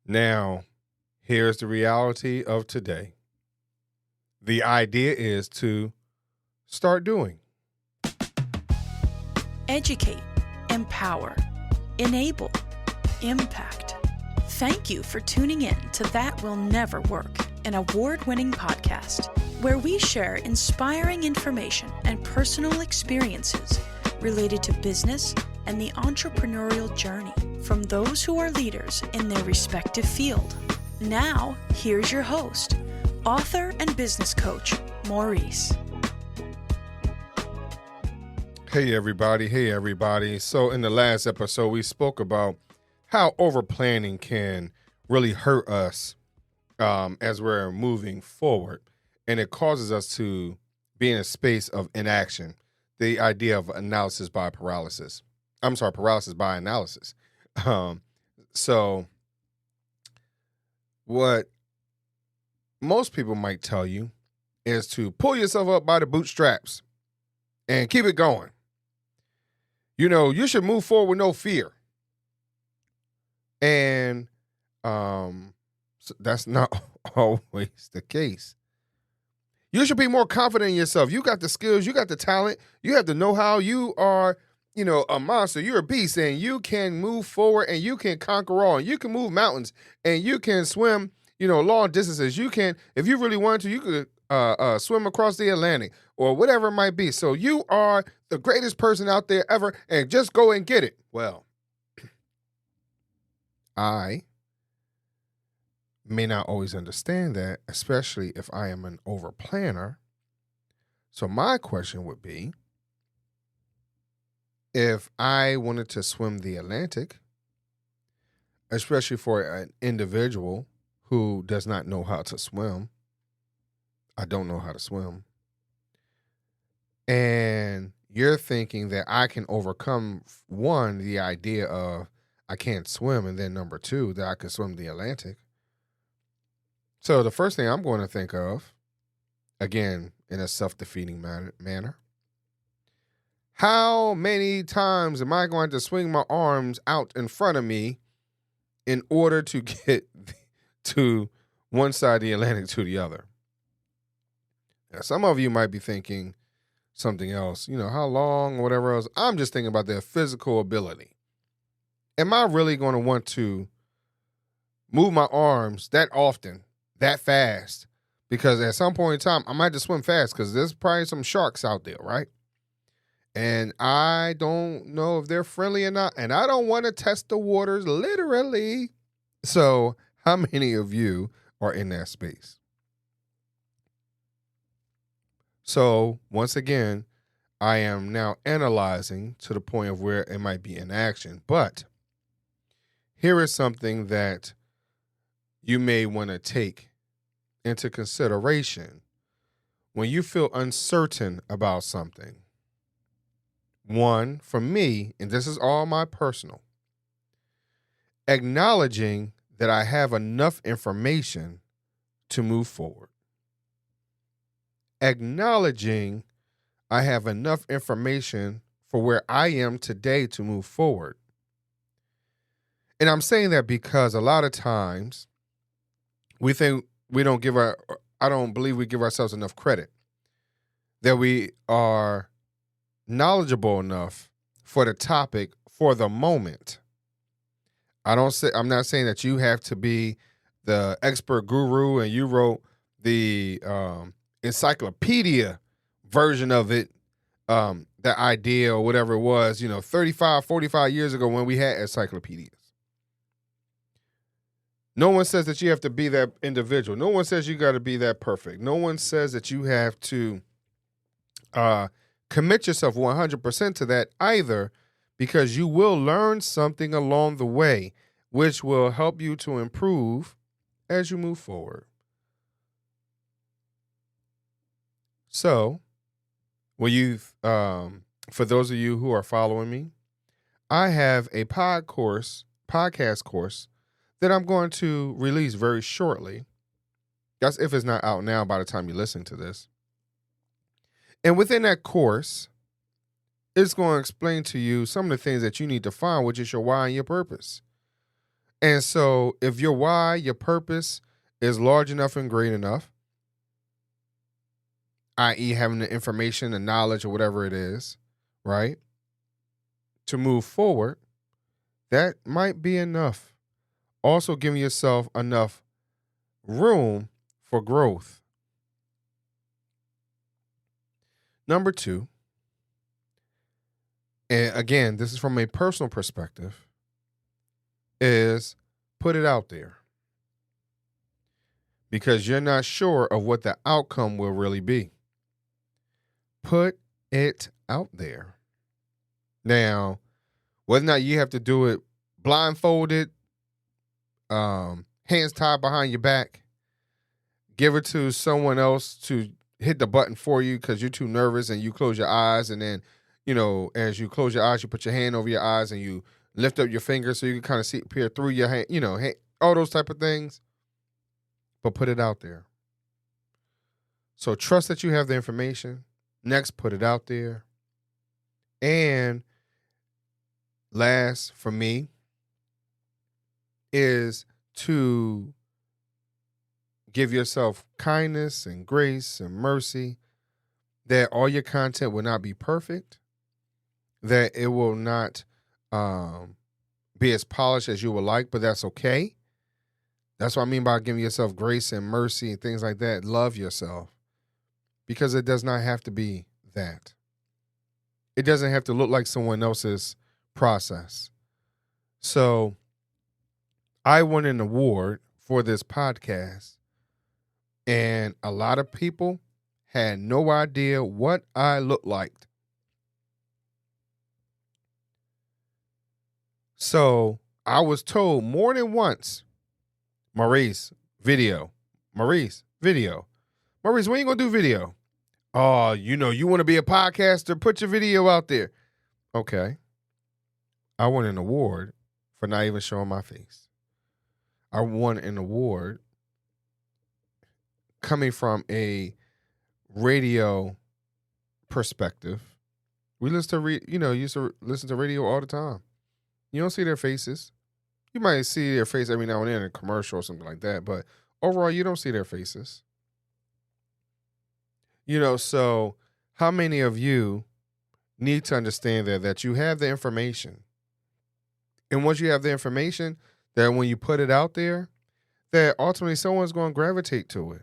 Now, here's the reality of today. The idea is to start doing. Educate, empower, enable, impact. Thank you for tuning in to That Will Never Work, an award-winning podcast where we share inspiring information and personal experiences related to business and the entrepreneurial journey from those who are leaders in their respective field. Now, here's your host, author and business coach, Maurice. Hey, everybody. So in the last episode, we spoke about how overplanning can really hurt us as we're moving forward. And it causes us to be in a space of inaction. The idea of paralysis by analysis. So what most people might tell you is to pull yourself up by the bootstraps and keep it going. You know, you should move forward with no fear. And so that's not always the case. You should be more confident in yourself. You got the skills, you got the talent, you have the know-how. You are, a monster. You're a beast, and you can move forward, and you can conquer all. And you can move mountains, and you can swim, long distances. You can, if you really wanted to, you could swim across the Atlantic or whatever it might be. So you are the greatest person out there ever, and just go and get it. Well, I may not always understand that, especially if I am an overplanner. So my question would be, if I wanted to swim the Atlantic, especially for an individual who does not know how to swim, I don't know how to swim, and you're thinking that I can overcome, one, the idea of I can't swim, and then number two, that I can swim the Atlantic. So the first thing I'm going to think of, again, in a self-defeating manner, how many times am I going to swing my arms out in front of me in order to get to one side of the Atlantic to the other? Now, some of you might be thinking something else, how long or whatever else. I'm just thinking about their physical ability. Am I really going to want to move my arms that often, that fast? Because at some point in time, I might have to swim fast because there's probably some sharks out there, right? And I don't know if they're friendly or not, and I don't want to test the waters literally. So how many of you are in that space? So once again, I am now analyzing to the point of where it might be inaction. But here is something that you may want to take into consideration when you feel uncertain about something. One, for me, and this is all my personal, acknowledging that I have enough information to move forward. Acknowledging I have enough information for where I am today to move forward. And I'm saying that because a lot of times I don't believe we give ourselves enough credit that we are knowledgeable enough for the topic for the moment. I'm not saying that you have to be the expert guru and you wrote the encyclopedia version of it, the idea or whatever it was, 35, 45 years ago when we had encyclopedias. No one says that you have to be that individual. No one says you got to be that perfect. No one says that you have to commit yourself 100% to that either, because you will learn something along the way, which will help you to improve as you move forward. So, for those of you who are following me, I have a podcast course that I'm going to release very shortly. That's if it's not out now by the time you listen to this. And within that course, it's going to explain to you some of the things that you need to find, which is your why and your purpose. And so if your why, your purpose is large enough and great enough, i.e., having the information, the knowledge, or whatever it is, right, to move forward, that might be enough. Also, giving yourself enough room for growth. Number two, and again, this is from a personal perspective, is put it out there. Because you're not sure of what the outcome will really be. Put it out there. Now, whether or not you have to do it blindfolded, hands tied behind your back, give it to someone else to hit the button for you because you're too nervous and you close your eyes, and then, as you close your eyes, you put your hand over your eyes and you lift up your finger so you can kind of peer through your hand, all those type of things. But put it out there. So trust that you have the information. Next, put it out there. And last, for me, is to give yourself kindness and grace and mercy, that all your content will not be perfect, that it will not be as polished as you would like, but that's okay. That's what I mean by giving yourself grace and mercy and things like that. Love yourself, because it does not have to be that. It doesn't have to look like someone else's process. So I won an award for this podcast, and a lot of people had no idea what I looked like. So I was told more than once, Maurice, video. Maurice, video. Maurice, when you going to do video? Oh, you want to be a podcaster? Put your video out there. Okay. I won an award for not even showing my face. I won an award coming from a radio perspective. We used to listen to radio all the time. You don't see their faces. You might see their face every now and then in a commercial or something like that, but overall, you don't see their faces. So how many of you need to understand that you have the information? And once you have the information, that when you put it out there, that ultimately someone's going to gravitate to it.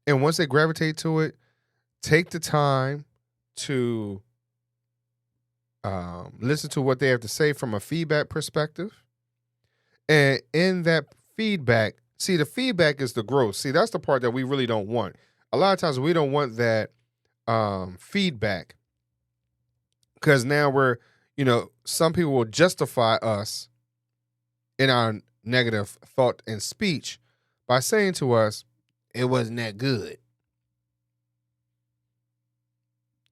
And once they gravitate to it, take the time to listen to what they have to say from a feedback perspective. And in that feedback, see, the feedback is the growth. See, that's the part that we really don't want. A lot of times we don't want that feedback, because now we're, some people will justify us in our negative thought and speech by saying to us, it wasn't that good.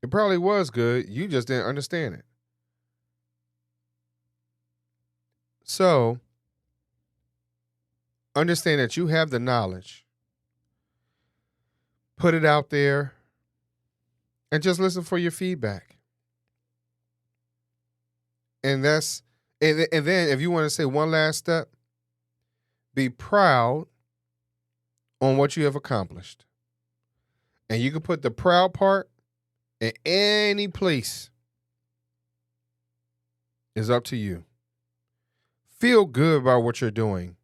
It probably was good. You just didn't understand it. So, understand that you have the knowledge. Put it out there and just listen for your feedback. And then if you want to say one last step, be proud on what you have accomplished. And you can put the proud part in any place. It's up to you. Feel good about what you're doing.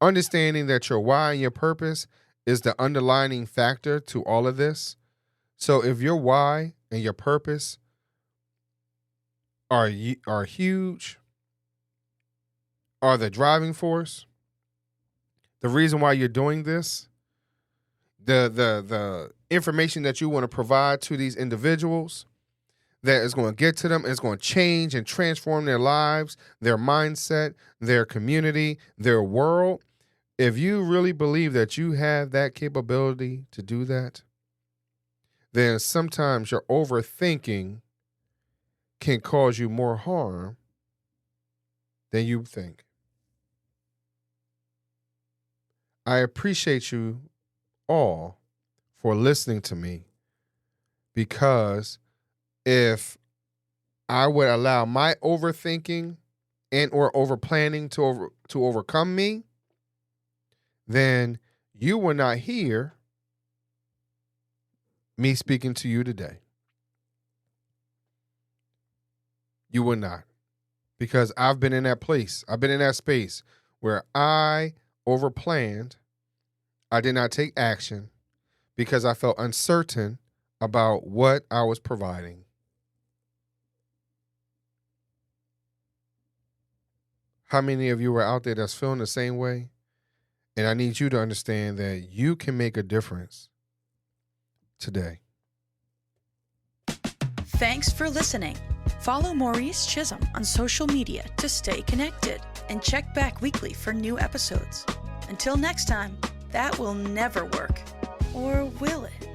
Understanding that your why and your purpose is the underlining factor to all of this. So if your why and your purpose are huge, are the driving force, the reason why you're doing this, the information that you want to provide to these individuals, that is going to get to them, it's going to change and transform their lives, their mindset, their community, their world. If you really believe that you have that capability to do that, then sometimes your overthinking can cause you more harm than you think. I appreciate you all for listening to me, because if I would allow my overthinking and or over planning to overcome me, then you will not hear me speaking to you today. You will not. Because I've been in that place. I've been in that space where I overplanned. I did not take action because I felt uncertain about what I was providing. How many of you are out there that's feeling the same way? And I need you to understand that you can make a difference today. Thanks for listening. Follow Maurice Chisholm on social media to stay connected and check back weekly for new episodes. Until next time, that will never work. Or will it?